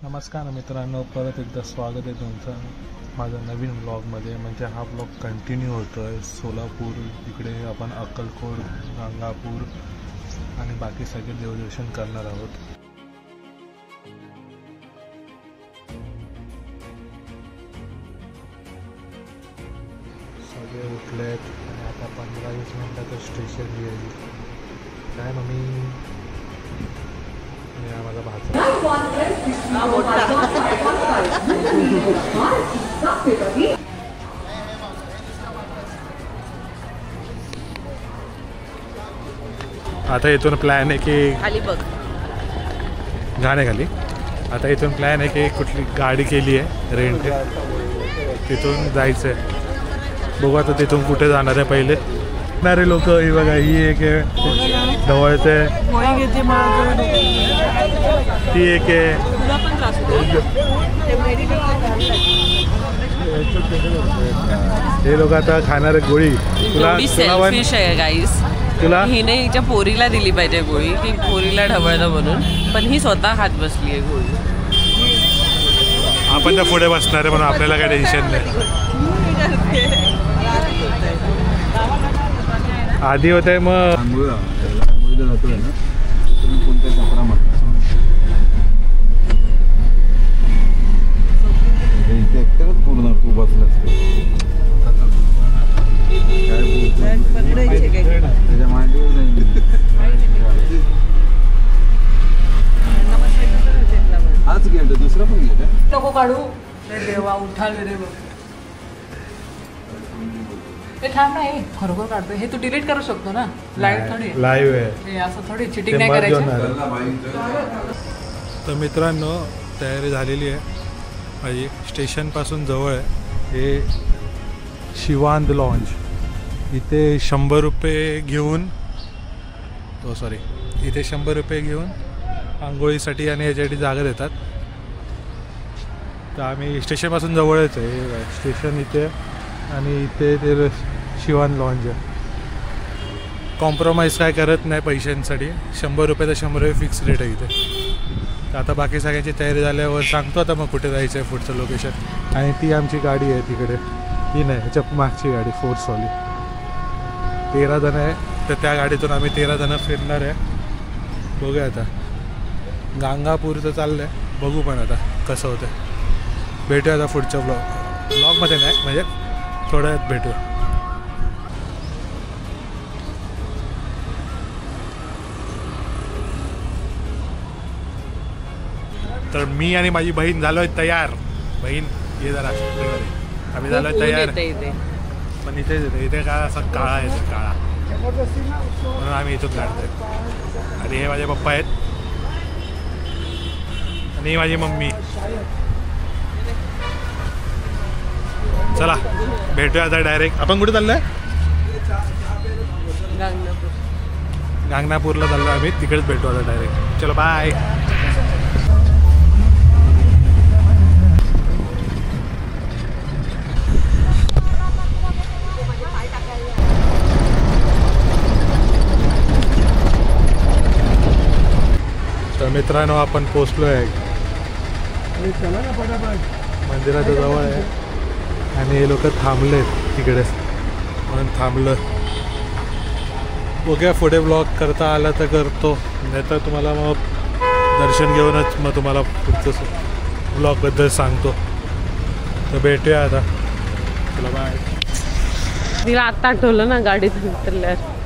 नमस्कार मित्रांनो, परत एकदा स्वागत आहे तुमचं माझ्या नवीन ब्लॉगमध्ये. म्हणजे हा ब्लॉग कंटिन्यू होतो आहे. सोलापूर इकडे आपण अक्कलकोट, गाणगापूर आणि बाकी सगळे देवदर्शन करणार आहोत. सगळे उठले आहेत आणि आता 15-20 मिनिटाचं स्टेशन येईल. काय मम्मी? माझा भाचा आता इथून प्लॅन आहे की खाली बघ जाण्याखाली. आता इथून प्लॅन आहे की कुठली गाडी केली आहे रेंट, तिथून जायचं आहे. बघू आता तिथून कुठे जाणार आहे. पहिले येणारे लोक ही बघा, ही एक आहे ढवळते, ती एक आहे. हे लोक आता खाणार आहे गोळी. सेल्फिश आहे गाईस. तुला हिने हिच्या पोरीला दिली पाहिजे गोळी, ती पोरीला ढवळलं म्हणून, पण ही स्वतः खात बसली आहे गोळी. आपण त्या पुढे बसणार आहे म्हणून आपल्याला काही टेन्शन नाही. आधी होत आहे मग जातोय ना तुम्ही कोणत्या कपडा म्हणता पूर्ण तू बसलास त्याच्या मांडीवर हाच घे दुसरा पण घे का नको काढू देवा. उठा रे बघ, हे थांब ना, हे खरोखर काढतोय. हे तू डिलीट करू शकतो ना. लाईव्ह थोडी लाईव्ह आहे, हे असं थोडी चिटिंग नाही करायची. तर मित्रांनो, तयारी झालेली आहे माझी. स्टेशनपासून जवळ आहे हे शिवांद लॉन्ज. इथे 100 रुपये घेऊन इथे 100 रुपये घेऊन आंघोळीसाठी आणि याच्यासाठी जागा देतात. तर आम्ही स्टेशनपासून जवळच आहे स्टेशन इथे, आणि इथे ते शिवान लॉन्ज आहे. कॉम्प्रोमाइज काय करत नाही पैशांसाठी. 100 रुपये तर 100 रुपये फिक्स रेट आहे इथे. तर आता बाकी सगळ्यांची तयारी झाल्यावर सांगतो आता मग कुठे जायचं आहे पुढचं लोकेशन. आणि ती आमची गाडी आहे तिकडे, ती नाही ह्याच्या मागची गाडी फोर्सवाली. 13 जण आहे, तर त्या गाडीतून आम्ही 13 जण फिरणार आहे. बघूया आता. गाणगापूरचं चाललं आहे, बघू पण आता कसं होतं. भेटूया आता पुढच्या ब्लॉगमध्ये नाही, म्हणजे थोड्या वेळात भेटू. तर मी आणि माझी बहीण झालो आहे तयार. बहीण ये जरा, आम्ही झालो आहे तयार. पण इथे काय असं काळा येतो, काळा, म्हणून आम्ही इथून काढतोय. आणि हे माझे पप्पा आहेत आणि माझी मम्मी. चला भेटूया आता डायरेक्ट. आपण कुठे चाललोय? गाणगापूरला चाललो आम्ही, तिकडेच भेटू आता डायरेक्ट. चलो बाय. तर मित्रांनो, आपण पोचलो आहे. मंदिराच्या जवळ आहे आणि हे लोक थांबलेत तिकडेच म्हणून थांबलं. बघूया पुढे ब्लॉग करता आला तर करतो, नाही तर तुम्हाला मग दर्शन घेऊनच मग तुम्हाला पुढचं ब्लॉगबद्दल सांगतो. तर भेटूया आता. चला बाय. तिला आत्ता आठवलं ना गाडीत उतरल्यावर.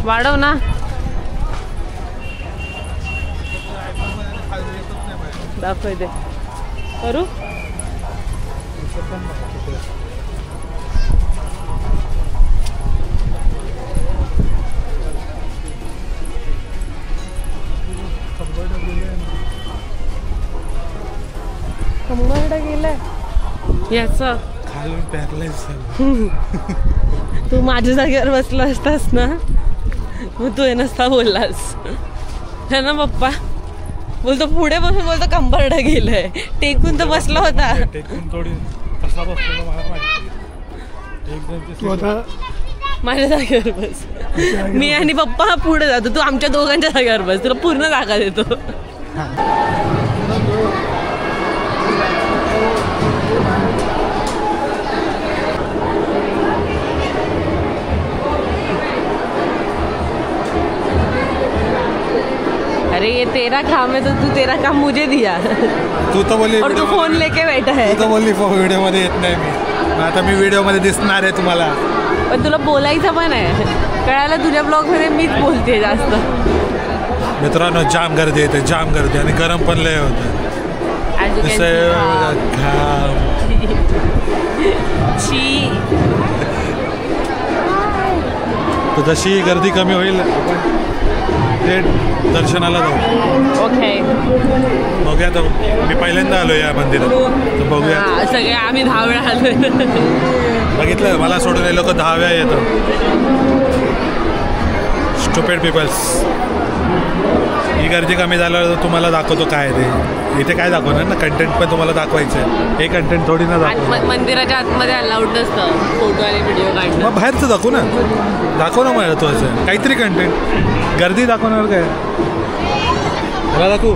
वाढव ना. दाखव दे. करू कंबरडा गेलाय याच खालून पॅरलाइज. तू माझ्या जागेवर बसला असतास ना, मग तू हे नसता बोललास है ना पप्पा. बोलतो पुढे बसून, बोलतो कंबरडा गेलंय. टेकून तर बसला होता. टेकून थोडी कसा बसतो मला माहिती. एकदम माझ्या जागेवर बस. मी आणि पप्पा पुढे जातो, तू आमच्या दोघांच्या जागेवर बस, तुला पूर्ण जागा देतो. अरे ये तेरा काम है तो तू तेरा काम मुझे दिया. तू तर बोलली और तू फोन लेके बैठा है. तू तर बोलली व्हिडिओमध्ये येत नाही मी. आता मी व्हिडिओमध्ये दिसणार आहे तुम्हाला. पण तुला बोलायचं पण आहे, कळायला तुझ्या ब्लॉगमध्ये मीच बोलते जास्त. मित्रांनो जाम गर्दी येते, जाम गर्दी आणि गरम पण लय होतं. तर जशी गर्दी कमी होईल आपण थेट दर्शनाला जाऊ. ओके, बघूया. तर मी पहिल्यांदा आलो या मंदिरात, तर बघूया. सगळे आम्ही 10 वेळा आलोय. बघितलं, मला सोडून हे लोक 10 वेळा येतं. Stupid people's. ही गर्दी कमी झाल्यावर तुम्हाला दाखवतो काय ते. इथे काय दाखवणार ना, कंटेंट पण तुम्हाला दाखवायचं आहे. हे कंटेंट थोडी ना दाखव. मंदिराच्या आतमध्ये अलाउड नसतं फोटो आणि व्हिडिओ काढणं. मग बाहेरचं दाखवू ना, दाखव ना महत्वाचं काहीतरी कंटेंट. गर्दी दाखवणार काय? ह्याला दाखवू,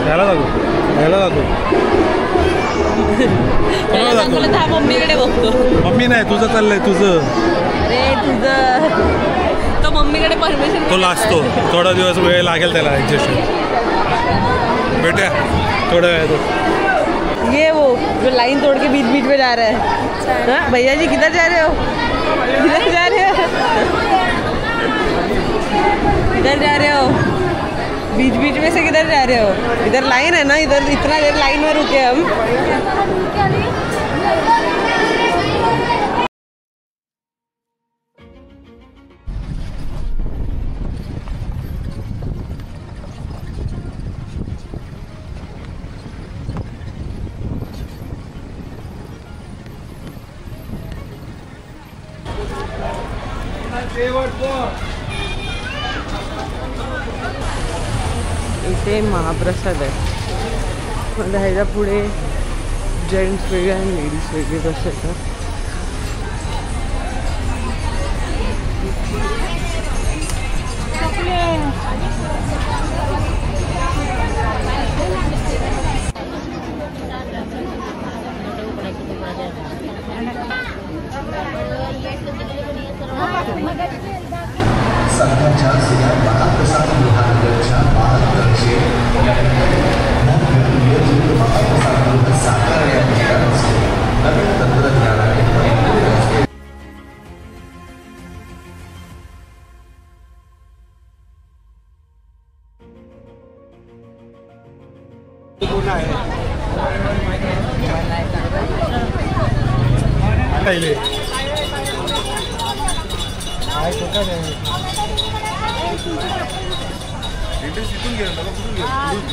ह्याला दाखवू, ह्याला दाखवू. मम्मीकडे बघतो. मम्मी नाही, तुझं चाललंय तुझं. अरे तुझं तो मम्मीकडे परमिशन. तो लाजतो, थोडा दिवस वेळ लागेल त्याला ॲडजस्ट. बेटा थोड़ा वेळ. ये वो जो लाइन तोड़ के बीच बीच में जा रहा है. हाँ भैया जी किधर जा रहे हो? किधर जा रहे हो? किधर जा रहे हो? बीच बीच में से किधर जा रहे हो? इधर लाइन है ना, इधर इतना देर लाइन में रुके हम. इथे महाप्रसाद आहे. ह्याच्या पुढे जेंट्स वेगळे आणि लेडीज वेगळे बसतात. संघाच्या सिया महाप्रसाद महानगरच्या महानगरचे महाप्रसाद साकार या ठिकाणी नवीन तंत्रज्ञानाने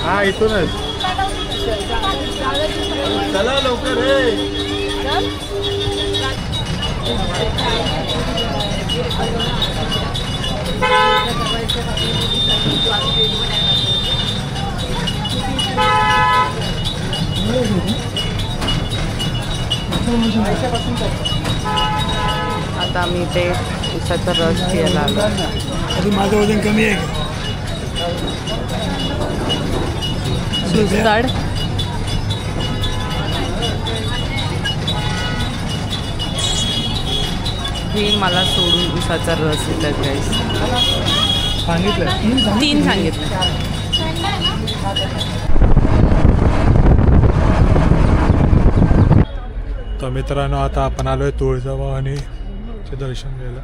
हा इथूनच. चला लवकर आता आम्ही इथे उसाचा रस प्यायला आलो. अजून माझं वजन कमी आहे. सुस्ताड हे मला सोडून उसाचा रस येतात गाईस. सांगितलं 3 सांगितलं. तर मित्रांनो आता आपण आलोय तुळजाभवानीचे दर्शन घ्यायला.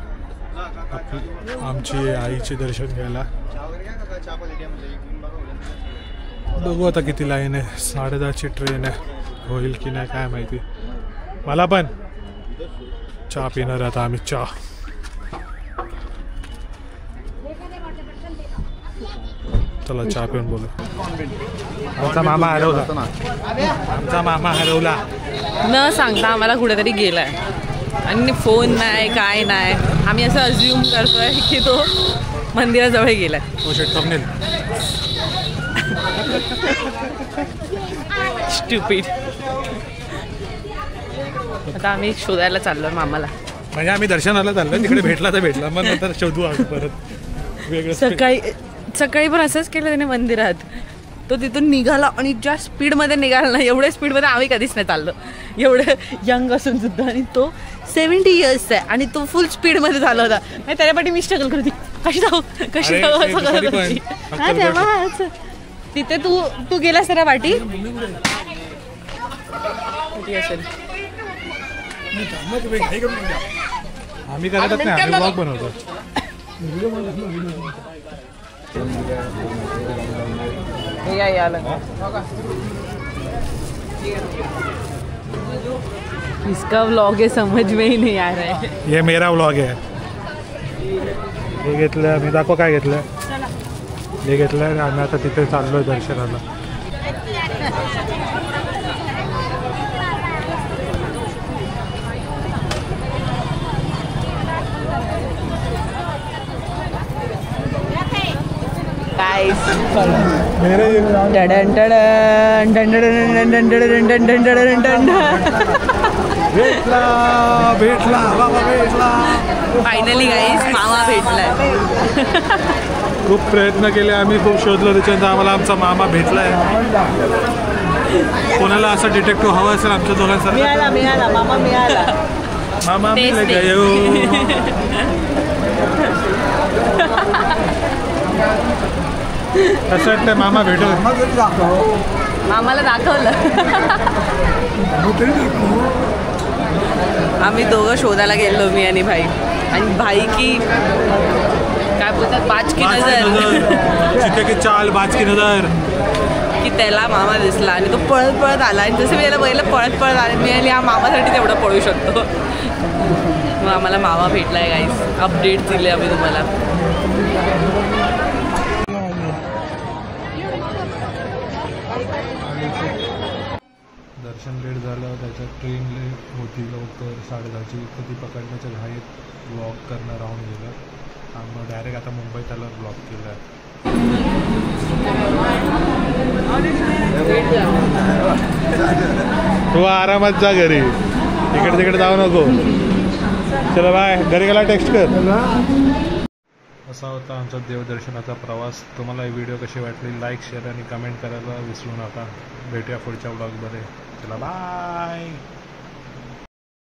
आमची आईचे दर्शन घ्यायला. बघू आता किती लाईन आहे. 10:30ची ट्रेन आहे, होईल की नाही काय माहिती. मला पण चहा पिणार आता आम्ही. चहा चला चहा पिऊन बोलू. आमचा मामा हरवला. आमचा मामा हरवला न सांगता आम्हाला कुठेतरी गेलाय आणि फोन नाही काय नाही. आम्ही असं अज्युम करतोय की तो मंदिराजवळ गेलाय. स्टुपिड. आता आम्ही शोधायला चाललोय मामाला. म्हणजे आम्ही दर्शनाला चाललो, तिकडे भेटला तर भेटला, मग नंतर शोधू आम्ही परत वेगळं. सकाळी पण असंच केलं त्याने मंदिरात. तो तिथून निघाला आणि ज्या स्पीडमध्ये निघाला ना, एवढ्या स्पीडमध्ये आम्ही कधीच नाही चाललो, एवढं यंग असून सुद्धा. आणि तो 70 इयर्सचा आहे आणि तो फुल स्पीडमध्ये झाला होता. आणि त्याच्यापाठी मी स्ट्रगल करते, कशी जाऊ असं करत होती. हा तेव्हाच तिथे तू गेलास त्या पाठी असेल. आम्ही करतच नाही, आम्ही ब्लॉग बनवतो. इसका व्लॉग है, समझ में ही नहीं आ रहा है. हे मेरा व्लॉग आहे. हे घेतलं मी, दाखव काय घेतलं. हे घेतलं आणि आम्ही आता तिथे चाललोय दर्शनाला. फायनली गाईस मामा भेटलाय. खूप प्रयत्न केले आम्ही, खूप शोधलं, त्याच्यानंतर आम्हाला आमचा मामा भेटलाय. कोणाला असं डिटेक्टिव्ह हवं असेल आमच्या दोघांसारखं, मिळाला मामा मिळाला. मामा मिळाला कसं वाटतं मामा भेटू. मामाला दाखवलं. आम्ही दोघं शोधायला गेलो, मी आणि भाई. आणि भाई की काय बोलतात, बाज की नजर, की चाल बाज की नजर, की त्याला मामा दिसला आणि तो पळत पळत आला. आणि जसं मी याला बघितलं पळत पळत आले, मी आणि हा मामासाठी तेवढं पळू शकतो. मग आम्हाला मामा भेटलाय गाईस. अपडेट दिले आम्ही तुम्हाला. दर्शन लेट झालं, त्याच्यात ट्रेन लेट होती लवकर 10:30ची, तर ती पकडण्याच्या घाईत ब्लॉग करणं राहून गेलं. आम्ही डायरेक्ट आता मुंबईत आल्यावर ब्लॉग केला आहे. तू आरामात जा घरी, इकडे तिकडे जाऊ नको. चला बाय, घरी गेला टेक्स्ट कर. असा होता आमचा देवदर्शनाचा प्रवास. तुम्हाला ही व्हिडिओ कशी वाटली, लाईक, शेअर आणि कमेंट करायला विसरू नका. भेटूया पुढच्या ब्लॉगमध्ये. चला बाय.